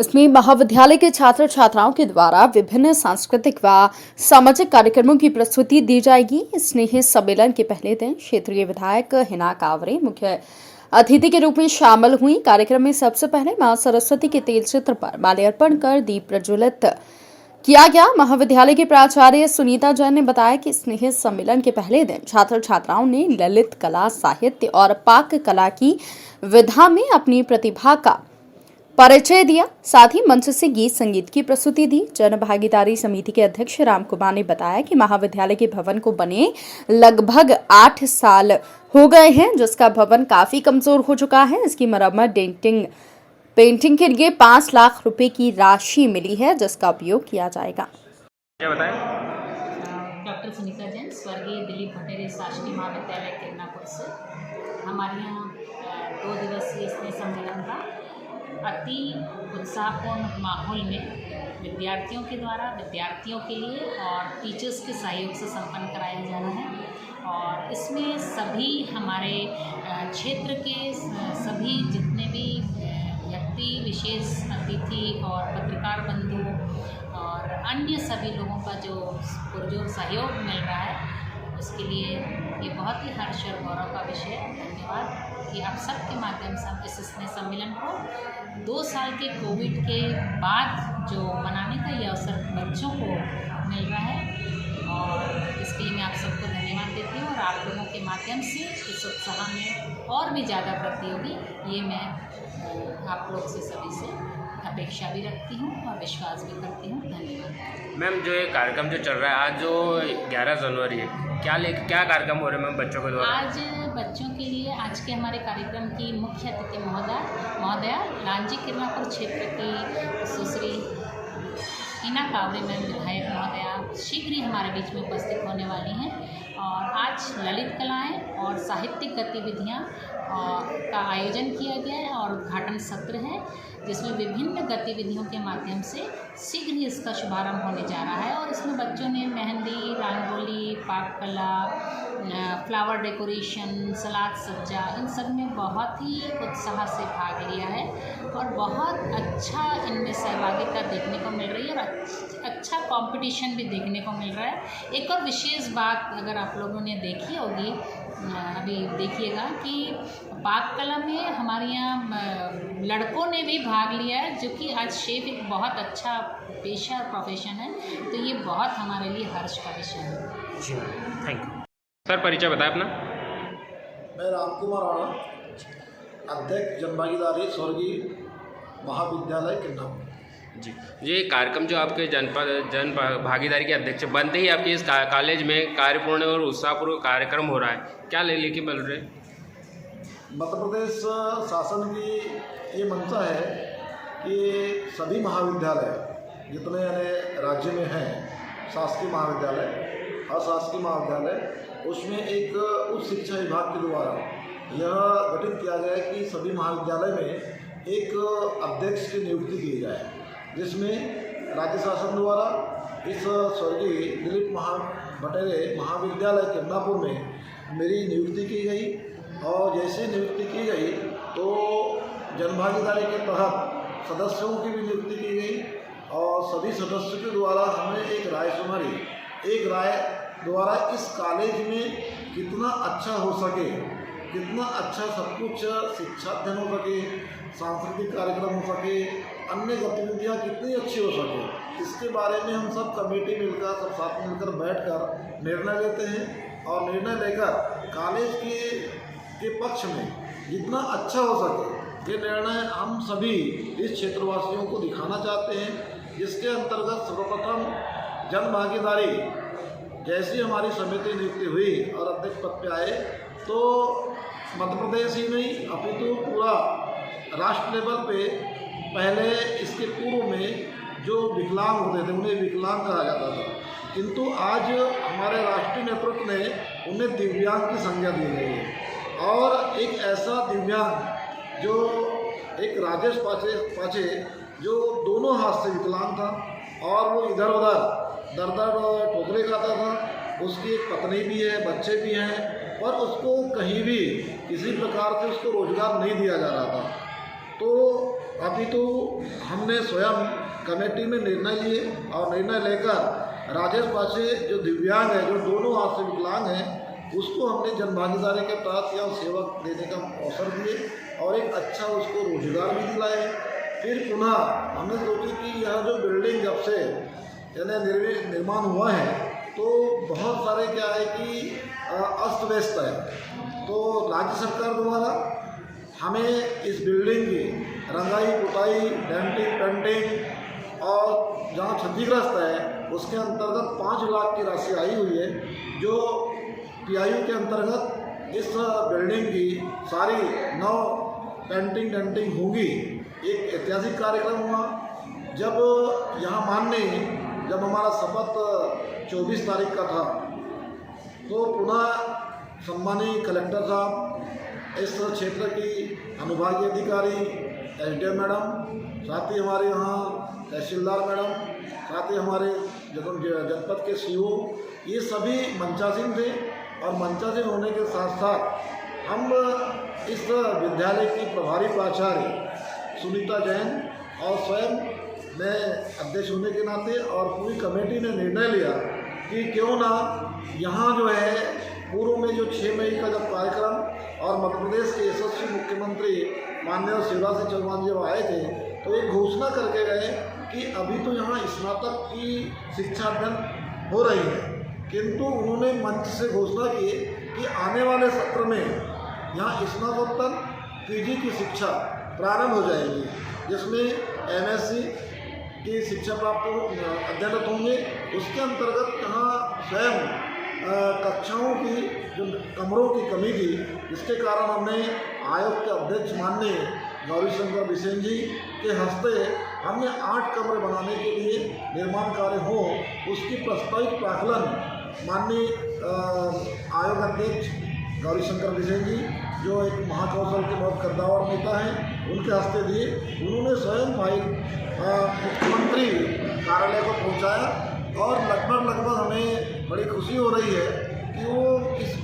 इसमें महाविद्यालय के छात्र छात्राओं के द्वारा विभिन्न सांस्कृतिक व सामाजिक कार्यक्रमों की प्रस्तुति दी जाएगी। स्नेह सम्मेलन के पहले दिन क्षेत्रीय विधायक हिना कांवरे मुख्य अतिथि के रूप में शामिल हुई। कार्यक्रम में सबसे पहले मां सरस्वती के तेल चित्र पर माल्यार्पण कर दीप प्रज्वलित किया गया। महाविद्यालय के प्राचार्य सुनीता जैन ने बताया कि स्नेह सम्मेलन के पहले दिन छात्र छात्राओं ने ललित कला, साहित्य और पाक कला की विधा में अपनी प्रतिभा का परिचय दिया। साथ ही मंच से गीत संगीत की प्रस्तुति दी। जन भागीदारी समिति के अध्यक्ष राम कुमार ने बताया कि महाविद्यालय के भवन को बने लगभग 8 साल हो गए हैं, जिसका भवन काफी कमजोर हो चुका है। इसकी मरम्मत पेंटिंग के लिए 5 लाख रुपए की राशि मिली है, जिसका उपयोग किया जाएगा। क्या बताएं? डॉक्टर सुनीता जैन, स्वर्गीय दिलीप भटेरे शासकीय महाविद्यालय किरनापुर से। हमारे यहाँ 2 दिवसीय स्नेह सम्मेलन का अति उत्साहपूर्ण माहौल में विद्यार्थियों के द्वारा विद्यार्थियों के लिए और टीचर्स के सहयोग से संपन्न कराया जा रहा है। और इसमें सभी हमारे क्षेत्र के सभी जितने भी व्यक्ति विशेष अतिथि और पत्रकार बंधु और अन्य सभी लोगों का जो पुरजोर सहयोग मिल रहा है, उसके लिए ये बहुत ही हर्ष और गौरव का विषय है। धन्यवाद कि आप सबके माध्यम से हम इस स्नेह सम्मेलन को 2 साल के कोविड के बाद जो मनाने का ये अवसर बच्चों को मिल रहा है, और इसके लिए मैं आप सबको धन्यवाद देती हूँ। और आप लोगों के माध्यम से इस उत्साह में और भी ज़्यादा वृद्धि होगी, ये मैं आप लोग से सभी से अपेक्षा भी रखती हूँ और विश्वास भी करती हूँ। धन्यवाद। मैम, जो ये कार्यक्रम जो चल रहा है आज, जो 11 जनवरी है, क्या कार्यक्रम हो रहे हैं मैम बच्चों के द्वारा? आज बच्चों के लिए आज के हमारे कार्यक्रम की मुख्य अतिथि महोदया लांजी किरनापुर क्षेत्र की सुश्री हिना कांवरे मैम विधायक महोदया शीघ्र ही हमारे बीच में उपस्थित होने वाली हैं। और आज ललित कलाएँ और साहित्यिक गतिविधियाँ का आयोजन किया गया है और उद्घाटन सत्र है, जिसमें विभिन्न गतिविधियों के माध्यम से शीघ्र ही इसका शुभारंभ होने जा रहा है। और इसमें बच्चों ने मेहंदी, रंगोली, पाक कला, फ्लावर डेकोरेशन, सलाद सज्जा, इन सब में बहुत ही उत्साह से भाग लिया है और बहुत अच्छा इनमें सहभागिता देखने को मिल रही है और अच्छा कंपटीशन भी देखने को मिल रहा है। एक और विशेष बात अगर आप लोगों ने देखी होगी, अभी देखिएगा कि पाक कला में हमारे यहाँ लड़कों ने भी भाग लिया है, जो कि आज शेफ एक बहुत अच्छा पेशा और प्रोफेशन है, तो ये बहुत हमारे लिए हर्ष का विषय है। जी, थैंक यू सर। परिचय बताएं अपना। मैं राम कुमार राणा, अध्यक्ष जनभागीदारी स्वर्गीय महाविद्यालय किरनापुर। जी, ये कार्यक्रम जो आपके जन भागीदारी के अध्यक्ष बनते ही आपके इस कॉलेज में कार्यपूर्ण और उत्साहपूर्ण कार्यक्रम हो रहा है, क्या लेके मिल रहे? मध्य प्रदेश शासन की ये मंशा है कि सभी महाविद्यालय जितने यानी राज्य में हैं, शासकीय महाविद्यालय, अशासकीय महाविद्यालय, उसमें एक उच्च शिक्षा विभाग के द्वारा यह गठित किया गया है कि सभी महाविद्यालय में एक अध्यक्ष की नियुक्ति की जाए, जिसमें राज्य शासन द्वारा इस स्वर्गीय दिलीप भटेरे महाविद्यालय किरनापुर में मेरी नियुक्ति की गई। और जैसे नियुक्ति की गई तो जनभागीदारी के तहत सदस्यों की भी नियुक्ति की गई और सभी सदस्यों के द्वारा हमें एक राय सुनाई। एक राय द्वारा इस कॉलेज में कितना अच्छा हो सके, कितना अच्छा सब कुछ शिक्षा अध्ययन हो सके, सांस्कृतिक कार्यक्रम हो सके, अन्य गतिविधियाँ कितनी अच्छी हो सके, इसके बारे में हम सब कमेटी मिलकर सब साथ मिलकर बैठकर निर्णय लेते हैं। और निर्णय लेकर कॉलेज के पक्ष में जितना अच्छा हो सके ये निर्णय हम सभी इस क्षेत्रवासियों को दिखाना चाहते हैं, जिसके अंतर्गत सर्वप्रथम जन भागीदारी जैसी हमारी समिति नियुक्ति हुई और अध्यक्ष पद पे आए, तो मध्य प्रदेश ही नहीं अपितु पूरा राष्ट्र लेवल पे पहले इसके पूर्व में जो विकलांग होते थे उन्हें विकलांग कहा जाता था, किंतु आज हमारे राष्ट्रीय नेतृत्व ने उन्हें दिव्यांग की संज्ञा दी गई है। और एक ऐसा दिव्यांग जो एक राजेश पाचे जो दोनों हाथ से विकलांग था और वो इधर उधर दर ठोकरे खाता था, उसकी एक पत्नी भी है, बच्चे भी हैं, पर उसको कहीं भी किसी प्रकार से उसको रोजगार नहीं दिया जा रहा था। तो अभी तो हमने स्वयं कमेटी में निर्णय लिए और निर्णय लेकर राजेश पासे जो दिव्यांग है, जो दोनों हाथ से विकलांग हैं, उसको हमने जनभागीदारी के तहत या सेवक देने का अवसर दिए और एक अच्छा उसको रोजगार भी दिलाए। फिर पुनः हमने सोची कि यह जो बिल्डिंग जब से यानी निर्माण हुआ है तो बहुत सारे क्या है कि अस्त व्यस्त है, तो राज्य सरकार द्वारा हमें इस बिल्डिंग की रंगाई पुताई, डेंटिंग, पेंटिंग और जहाँ क्षतिग्रस्त है उसके अंतर्गत 5 लाख की राशि आई हुई है, जो PIU के अंतर्गत इस बिल्डिंग की सारी नव पेंटिंग डेंटिंग होगी। एक ऐतिहासिक कार्यक्रम हुआ जब यहाँ माननीय जब हमारा शपथ 24 तारीख का था, तो पुनः सम्मानीय कलेक्टर साहब, इस क्षेत्र की अनुभागीय अधिकारी SDM मैडम, साथ ही हमारे यहाँ तहसीलदार मैडम, साथ ही हमारे जनपद के CO, ये सभी मंचासीन थे। और मंचासीन होने के साथ साथ हम इस विद्यालय की प्रभारी प्राचार्य सुनीता जैन और स्वयं मैं अध्यक्ष होने के नाते और पूरी कमेटी ने निर्णय लिया कि क्यों ना यहाँ जो है पूर्व में जो 6 मई का जब कार्यक्रम और मध्य प्रदेश के यशस्वी मुख्यमंत्री माननीय शिवराज सिंह चौहान जब आए थे तो एक घोषणा करके गए कि अभी तो यहाँ स्नातक की शिक्षा अध्ययन हो रही है, किंतु उन्होंने मंच से घोषणा की कि आने वाले सत्र में यहाँ स्नातकोत्तर PG की शिक्षा प्रारंभ हो जाएगी, जिसमें MSc की शिक्षा प्राप्त अध्ययनरत होंगे। उसके अंतर्गत यहाँ स्वयं कक्षाओं की जो कमरों की कमी थी, जिसके कारण हमने आयोग के अध्यक्ष माननीय गौरीशंकर बिसेन जी के हस्ते हमने 8 कमरे बनाने के लिए निर्माण कार्य हो, उसकी प्रस्तावित प्राकलन माननीय आयोग अध्यक्ष गौरीशंकर बिसेन जी, जो एक महाकौशल के बहुत कद्दावर नेता हैं, उनके हस्ते दिए। उन्होंने स्वयं फाइल मुख्यमंत्री कार्यालय को पहुंचाया और लगभग हमें बड़ी खुशी हो रही है कि वो इस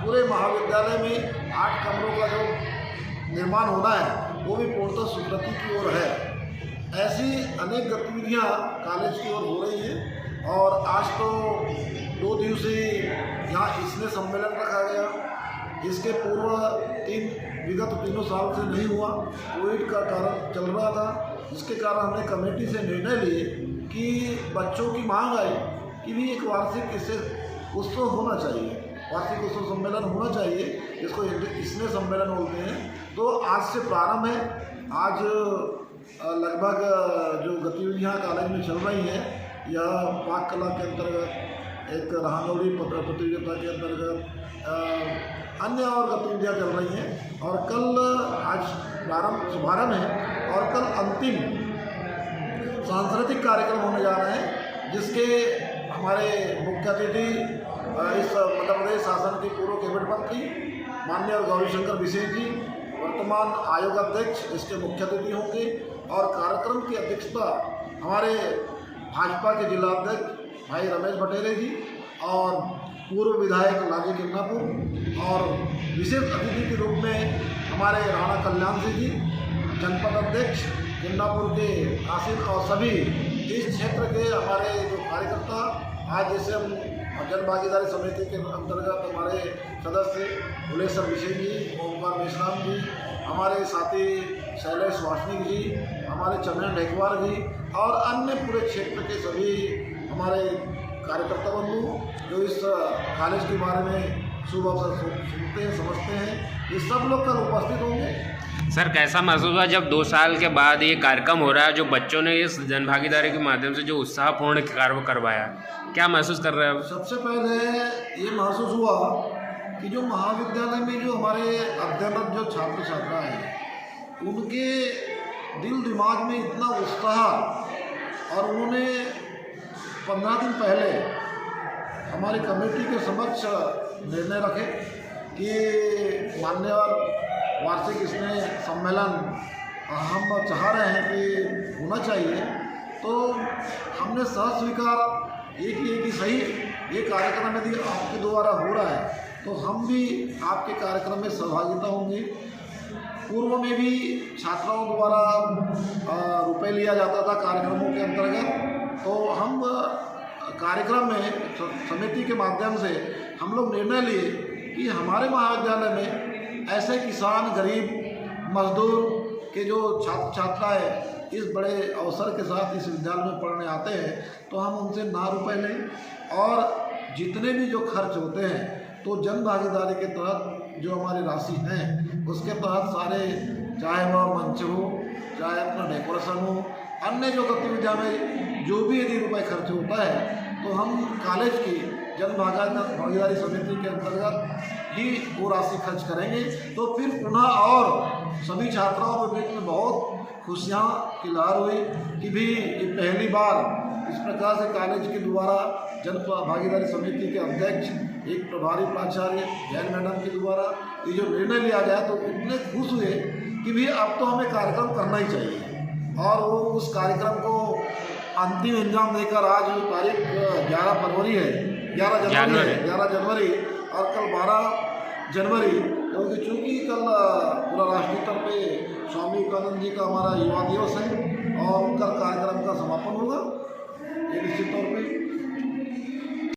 पूरे महाविद्यालय में 8 कमरों का जो निर्माण होना है वो भी पूर्णतः स्वीकृति की ओर है। ऐसी अनेक गतिविधियां कॉलेज की ओर हो रही है और आज तो 2 दिवसीय यहाँ स्नेह सम्मेलन रखा गया, जिसके पूर्व विगत 3 साल से नहीं हुआ, कोविड का कारण चल रहा था, जिसके कारण हमने कमेटी से निर्णय लिए कि बच्चों की मांग आई कि भी एक वार्षिक इससे उत्सव होना चाहिए, वार्षिक उत्सव सम्मेलन होना चाहिए, जिसको स्नेह सम्मेलन बोलते हैं। तो आज से प्रारंभ है। आज लगभग जो गतिविधियाँ कॉलेज में चल रही हैं, यह पाक कला के अंतर्गत एक रहांगौली प्रतियोगिता के अंतर्गत अन्य और गतिविधियाँ चल रही हैं और कल आज शुभारंभ है और कल अंतिम सांस्कृतिक कार्यक्रम होने जा रहे हैं, जिसके हमारे मुख्य अतिथि इस मध्य प्रदेश शासन के पूर्व कैबिनेट मंत्री माननीय गौरीशंकर बिसेन जी, वर्तमान आयोग अध्यक्ष, इसके मुख्य अतिथि होंगे और कार्यक्रम की अध्यक्षता हमारे भाजपा के जिला अध्यक्ष भाई रमेश भटेरे जी और पूर्व विधायक लाजी किन्नापुर और विशेष अतिथि के रूप में हमारे राणा कल्याण सिंह जी, जनपद अध्यक्ष किन्नापुर के आसिफ और सभी इस क्षेत्र के हमारे जो कार्यकर्ता, आज जैसे हम जन भागीदारी समिति के अंतर्गत हमारे सदस्य भुलेश्वर बिसेन जी, ओमकार मेश्राम जी, हमारे साथी शैलेश वासनिक जी, हमारे चंद्रन ढेकवार जी और अन्य पूरे क्षेत्र के सभी हमारे कार्यकर्ता बंधु जो इस कॉलेज के बारे में शुभ अवसर सुनते हैं, समझते हैं, ये सब लोग कल उपस्थित होंगे। सर, कैसा महसूस हुआ जब 2 साल के बाद ये कार्यक्रम हो रहा है, जो बच्चों ने इस जनभागीदारी के माध्यम से जो उत्साहपूर्ण कार्य करवाया, क्या महसूस कर रहे हैं आप? सबसे पहले ये महसूस हुआ कि जो महाविद्यालय में जो हमारे अध्ययनरत जो छात्र छात्रा हैं, उनके दिल दिमाग में इतना उत्साह और उन्होंने 15 दिन पहले हमारी कमेटी के समक्ष निर्णय रखे कि मान्यवर वार्षिक स्नेह सम्मेलन हम चाह रहे हैं कि होना चाहिए। तो हमने सह स्वीकार ये किए कि सही, ये कार्यक्रम यदि आपके द्वारा हो रहा है तो हम भी आपके कार्यक्रम में सहभागिता होंगे। पूर्व में भी छात्राओं द्वारा रुपए लिया जाता था कार्यक्रमों के अंतर्गत। तो हम कार्यक्रम में समिति के माध्यम से हम लोग निर्णय लिए कि हमारे महाविद्यालय में ऐसे किसान, गरीब, मजदूर के जो छात्र छात्राएँ इस बड़े अवसर के साथ इस विद्यालय में पढ़ने आते हैं, तो हम उनसे ना रुपए लें और जितने भी जो खर्च होते हैं तो जन भागीदारी के तहत जो हमारी राशि है उसके तहत सारे, चाहे वह मंच हो, चाहे अपना डेकोरेशन हो, अन्य जो गतिविधियाँ में जो भी यदि रुपए खर्च होता है तो हम कॉलेज की जन भागीदारी समिति के अंतर्गत ही वो राशि खर्च करेंगे। तो फिर पुनः और सभी छात्राओं के बीच में बहुत खुशियाँ की लहर हुई कि भी ये पहली बार इस प्रकार से कॉलेज के द्वारा जन भागीदारी समिति के अध्यक्ष, एक प्रभारी प्राचार्य जैन मैडम के द्वारा ये जो निर्णय लिया गया, तो इतने खुश हुए कि भी अब तो हमें कार्यक्रम करना ही चाहिए। और वो उस कार्यक्रम को अंतिम अंजाम देकर आज तारीख 11 फरवरी है, 11 जनवरी और कल 12 जनवरी, क्योंकि चूँकि कल पूरा राष्ट्रीय स्तर पे स्वामी विवेकानंद जी का हमारा युवा दिवस है और उनका कार्यक्रम का समापन होगा ये निश्चित तौर पे।